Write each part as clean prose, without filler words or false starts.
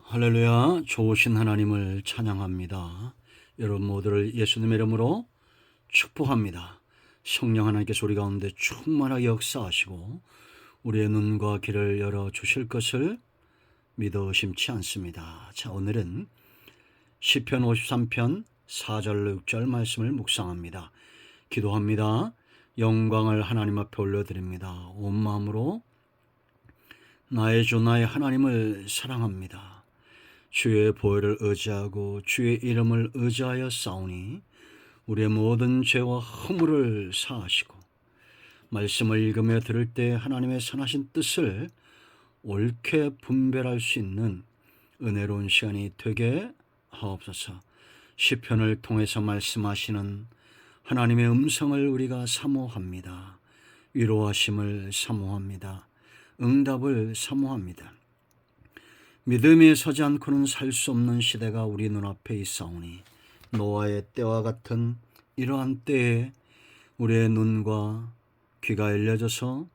할렐루야, 좋으신 하나님을 찬양합니다. 여러분 모두를 예수님의 이름으로 축복합니다. 성령 하나님께서 우리 가운데 충만하게 역사하시고 우리의 눈과 귀를 열어주실 것을 믿어 의심치 않습니다. 자, 오늘은 시편 53편 4절 6절 말씀을 묵상합니다. 기도합니다. 영광을 하나님 앞에 올려드립니다. 온 마음으로 나의 주 나의 하나님을 사랑합니다. 주의 보혈을 의지하고 주의 이름을 의지하여 싸우니 우리의 모든 죄와 허물을 사하시고 말씀을 읽으며 들을 때 하나님의 선하신 뜻을 옳게 분별할 수 있는 은혜로운 시간이 되게 하옵소서. 시편을 통해서 말씀하시는 하나님의 음성을 우리가 사모합니다. 위로하심을 사모합니다. 응답을 사모합니다. 믿음에 서지 않고는 살 수 없는 시대가 우리 눈앞에 있사오니 노아의 때와 같은 이러한 때에 우리의 눈과 귀가 열려져서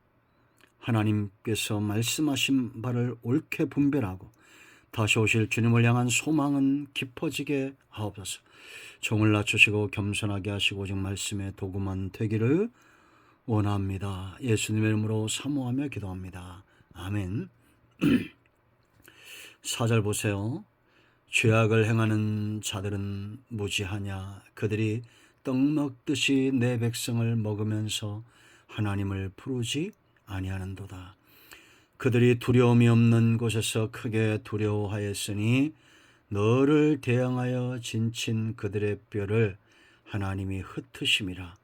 하나님께서 말씀하신 바를 옳게 분별하고 다시 오실 주님을 향한 소망은 깊어지게 하옵소서. 종을 낮추시고 겸손하게 하시고 오직 말씀의 도구만 되기를 원합니다. 예수님의 이름으로 사모하며 기도합니다. 아멘. 4절 보세요. 죄악을 행하는 자들은 무지하냐. 그들이 떡 먹듯이 내 백성을 먹으면서 하나님을 부르지 아니하는도다. 그들이 두려움이 없는 곳에서 크게 두려워하였으니 너를 대항하여 진친 그들의 뼈를 하나님이 흩으심이라.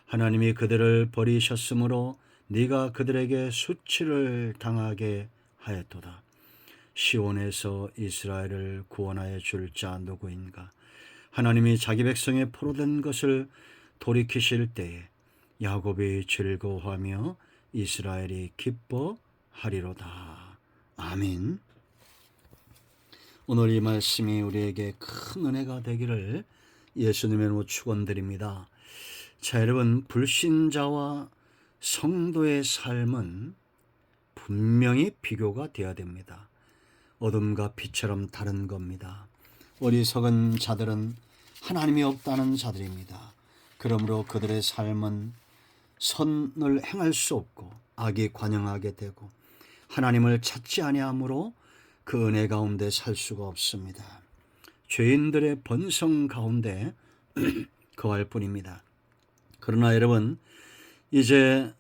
하나님이 그들을 버리셨으므로 네가 그들에게 수치를 당하게 하였도다. 시온에서 이스라엘을 구원하여 줄 자 누구인가. 하나님이 자기 백성의 포로된 것을 돌이키실 때에 야곱이 즐거워하며 이스라엘이 기뻐하리로다. 아멘. 오늘 이 말씀이 우리에게 큰 은혜가 되기를 예수님의 이름으로 축원드립니다. 자, 여러분, 불신자와 성도의 삶은 분명히 비교가 되어야 됩니다. 어둠과 빛처럼 다른 겁니다. 어리석은 자들은 하나님이 없다는 자들입니다. 그러므로 그들의 삶은 선을 행할 수 없고 악이 관영하게 되고 하나님을 찾지 아니하므로 그 은혜 가운데 살 수가 없습니다. 죄인들의 번성 가운데 거할 뿐입니다. 그러나 여러분, 이제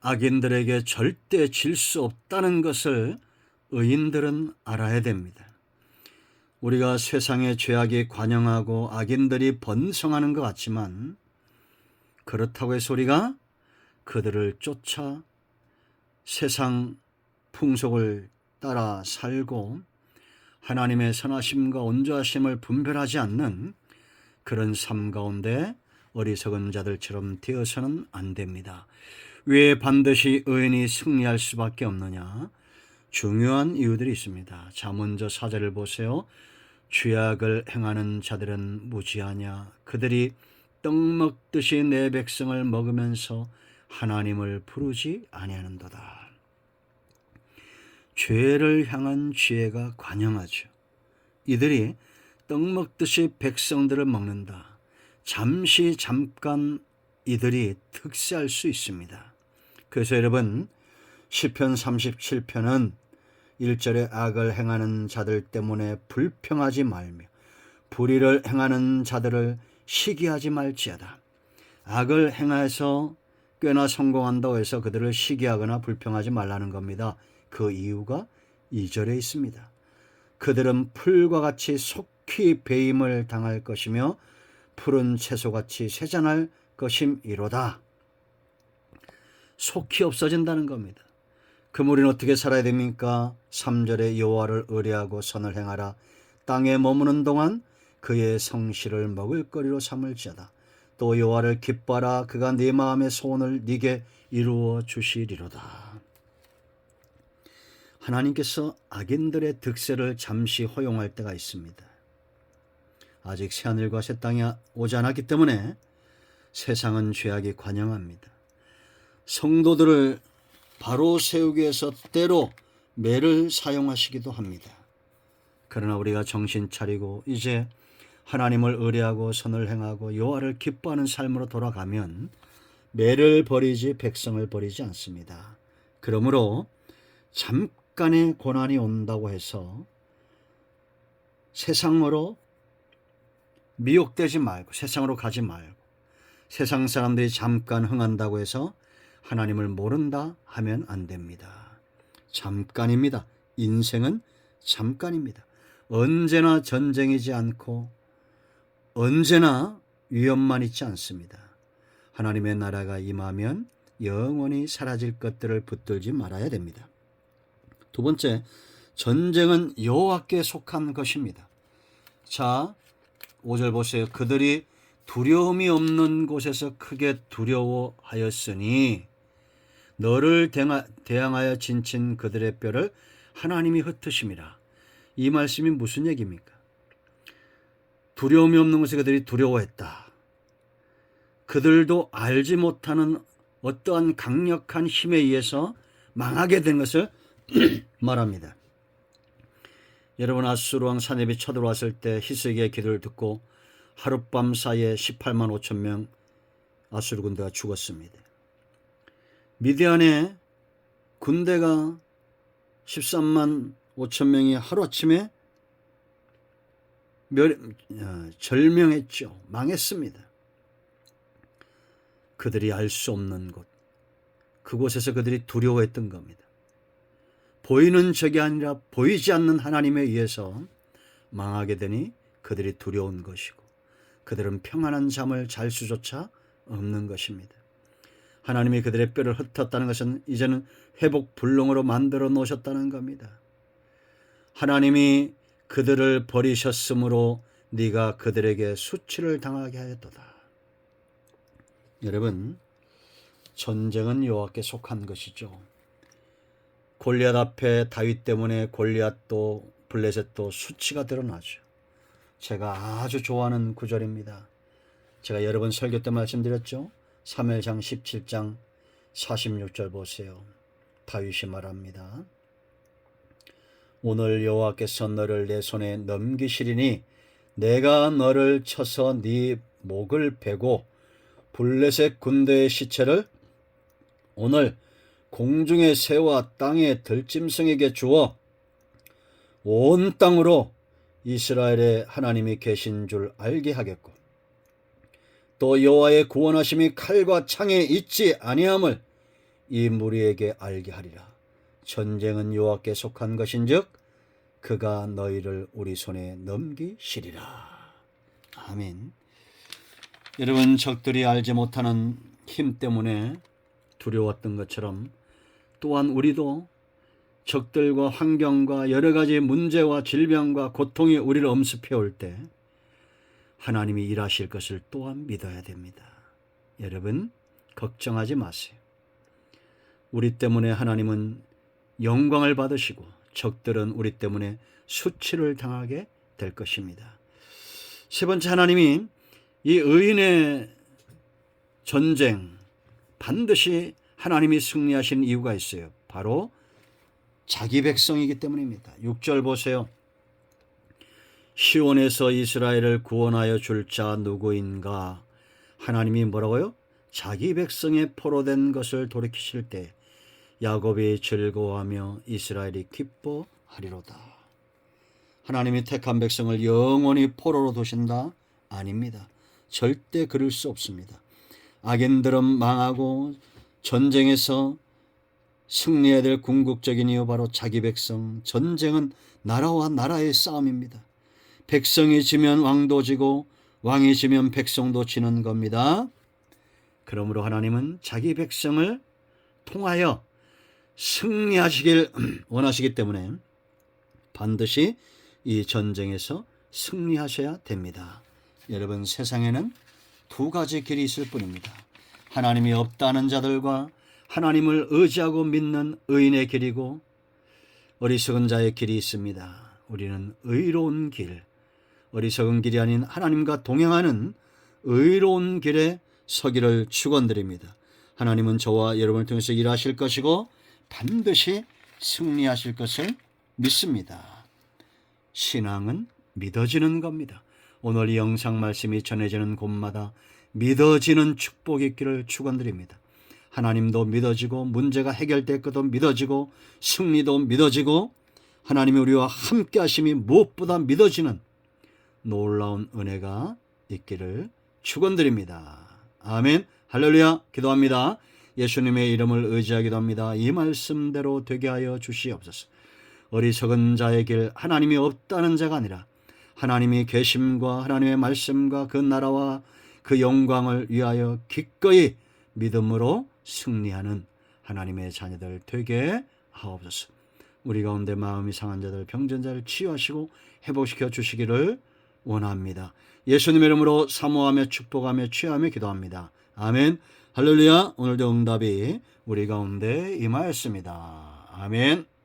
악인들에게 절대 질 수 없다는 것을 의인들은 알아야 됩니다. 우리가 세상의 죄악이 관영하고 악인들이 번성하는 것 같지만 그렇다고 해서 우리가 그들을 쫓아 세상 풍속을 따라 살고 하나님의 선하심과 온전하심을 분별하지 않는 그런 삶 가운데 어리석은 자들처럼 되어서는 안 됩니다. 왜 반드시 의인이 승리할 수밖에 없느냐? 중요한 이유들이 있습니다. 자, 먼저 4절을 보세요. 죄악을 행하는 자들은 무지하냐. 그들이 떡 먹듯이 내 백성을 먹으면서 하나님을 부르지 아니하는도다. 죄를 향한 지혜가 관영하죠. 이들이 떡 먹듯이 백성들을 먹는다. 잠깐 이들이 특세할 수 있습니다. 그래서 여러분, 시편 37편은 1절에 악을 행하는 자들 때문에 불평하지 말며 불의를 행하는 자들을 시기하지 말지어다. 악을 행해서 꽤나 성공한다고 해서 그들을 시기하거나 불평하지 말라는 겁니다. 그 이유가 2절에 있습니다. 그들은 풀과 같이 속히 배임을 당할 것이며 푸른 채소같이 쇠잔할 것임이로다. 속히 없어진다는 겁니다. 그럼 우리는 어떻게 살아야 됩니까? 3절에 여호와를 의뢰하고 선을 행하라. 땅에 머무는 동안 그의 성실을 먹을거리로 삼을지어다. 또 여호와를 기뻐하라. 그가 네 마음의 소원을 네게 이루어 주시리로다. 하나님께서 악인들의 득세를 잠시 허용할 때가 있습니다. 아직 새하늘과 새 땅이 오지 않았기 때문에 세상은 죄악이 관영합니다. 성도들을 바로 세우기 위해서 때로 매를 사용하시기도 합니다. 그러나 우리가 정신 차리고 이제 하나님을 의뢰하고 선을 행하고 여호와를 기뻐하는 삶으로 돌아가면 매를 버리지 백성을 버리지 않습니다. 그러므로 잠깐의 고난이 온다고 해서 세상으로 미혹되지 말고 세상으로 가지 말고 세상 사람들이 잠깐 흥한다고 해서 하나님을 모른다 하면 안 됩니다. 잠깐입니다. 인생은 잠깐입니다. 언제나 전쟁이지 않고 언제나 위험만 있지 않습니다. 하나님의 나라가 임하면 영원히 사라질 것들을 붙들지 말아야 됩니다. 두 번째, 전쟁은 여호와께 속한 것입니다. 자, 5절 보세요. 그들이 두려움이 없는 곳에서 크게 두려워하였으니 너를 대항하여 진친 그들의 뼈를 하나님이 흩으심이라. 이 말씀이 무슨 얘기입니까? 두려움이 없는 곳에 그들이 두려워했다. 그들도 알지 못하는 어떠한 강력한 힘에 의해서 망하게 된 것을 말합니다. 여러분, 아수르왕 사렙이 쳐들어왔을 때 히스기야의 기도를 듣고 하룻밤 사이에 18만 5천 명 아수르 군대가 죽었습니다. 미디안의 군대가 13만 5천 명이 하루아침에 절명했죠. 망했습니다. 그들이 알 수 없는 곳, 그곳에서 그들이 두려워했던 겁니다. 보이는 적이 아니라 보이지 않는 하나님에 의해서 망하게 되니 그들이 두려운 것이고 그들은 평안한 잠을 잘 수조차 없는 것입니다. 하나님이 그들의 뼈를 흩었다는 것은 이제는 회복 불능으로 만들어 놓으셨다는 겁니다. 하나님이 그들을 버리셨으므로 네가 그들에게 수치를 당하게 하였도다. 여러분, 전쟁은 여호와께 속한 것이죠. 골리앗 앞에 다윗 때문에 골리앗도 블레셋도 수치가 드러나죠. 제가 아주 좋아하는 구절입니다. 제가 여러 번 설교 때 말씀드렸죠. 사무엘상 17장 46절 보세요. 다윗이 말합니다. 오늘 여호와께서 너를 내 손에 넘기시리니 내가 너를 쳐서 네 목을 베고 블레셋 군대의 시체를 오늘 공중의 새와 땅의 들짐승에게 주어 온 땅으로 이스라엘의 하나님이 계신 줄 알게 하겠고 또 여호와의 구원하심이 칼과 창에 있지 아니함을 이 무리에게 알게 하리라. 전쟁은 여호와께 속한 것인즉 그가 너희를 우리 손에 넘기시리라. 아멘. 여러분, 적들이 알지 못하는 힘 때문에 두려웠던 것처럼 또한 우리도 적들과 환경과 여러 가지 문제와 질병과 고통이 우리를 엄습해 올 때 하나님이 일하실 것을 또한 믿어야 됩니다. 여러분, 걱정하지 마세요. 우리 때문에 하나님은 영광을 받으시고 적들은 우리 때문에 수치를 당하게 될 것입니다. 세 번째, 하나님이 이 의인의 전쟁 반드시 하나님이 승리하신 이유가 있어요. 바로 자기 백성이기 때문입니다. 6절 보세요. 시온에서 이스라엘을 구원하여 줄 자 누구인가? 하나님이 뭐라고요? 자기 백성의 포로된 것을 돌이키실 때 야곱이 즐거워하며 이스라엘이 기뻐하리로다. 하나님이 택한 백성을 영원히 포로로 두신다? 아닙니다. 절대 그럴 수 없습니다. 악인들은 망하고 전쟁에서 승리해야 될 궁극적인 이유 바로 자기 백성. 전쟁은 나라와 나라의 싸움입니다. 백성이 지면 왕도 지고 왕이 지면 백성도 지는 겁니다. 그러므로 하나님은 자기 백성을 통하여 승리하시길 원하시기 때문에 반드시 이 전쟁에서 승리하셔야 됩니다. 여러분, 세상에는 두 가지 길이 있을 뿐입니다. 하나님이 없다는 자들과 하나님을 의지하고 믿는 의인의 길이고 어리석은 자의 길이 있습니다. 우리는 의로운 길, 어리석은 길이 아닌 하나님과 동행하는 의로운 길에 서기를 축원드립니다. 하나님은 저와 여러분을 통해서 일하실 것이고 반드시 승리하실 것을 믿습니다. 신앙은 믿어지는 겁니다. 오늘 이 영상 말씀이 전해지는 곳마다 믿어지는 축복이 있기를 축원드립니다. 하나님도 믿어지고 문제가 해결됐고도 믿어지고 승리도 믿어지고 하나님이 우리와 함께 하심이 무엇보다 믿어지는 놀라운 은혜가 있기를 축원드립니다. 아멘. 할렐루야. 기도합니다. 예수님의 이름을 의지하기도 합니다. 이 말씀대로 되게 하여 주시옵소서. 어리석은 자의 길, 하나님이 없다는 자가 아니라 하나님이 계심과 하나님의 말씀과 그 나라와 그 영광을 위하여 기꺼이 믿음으로 승리하는 하나님의 자녀들 되게 하옵소서. 우리 가운데 마음이 상한 자들, 병든 자를 치유하시고 회복시켜 주시기를 원합니다. 예수님의 이름으로 사모하며 축복하며 취하며 기도합니다. 아멘. 할렐루야. 오늘도 응답이 우리 가운데 임하였습니다. 아멘.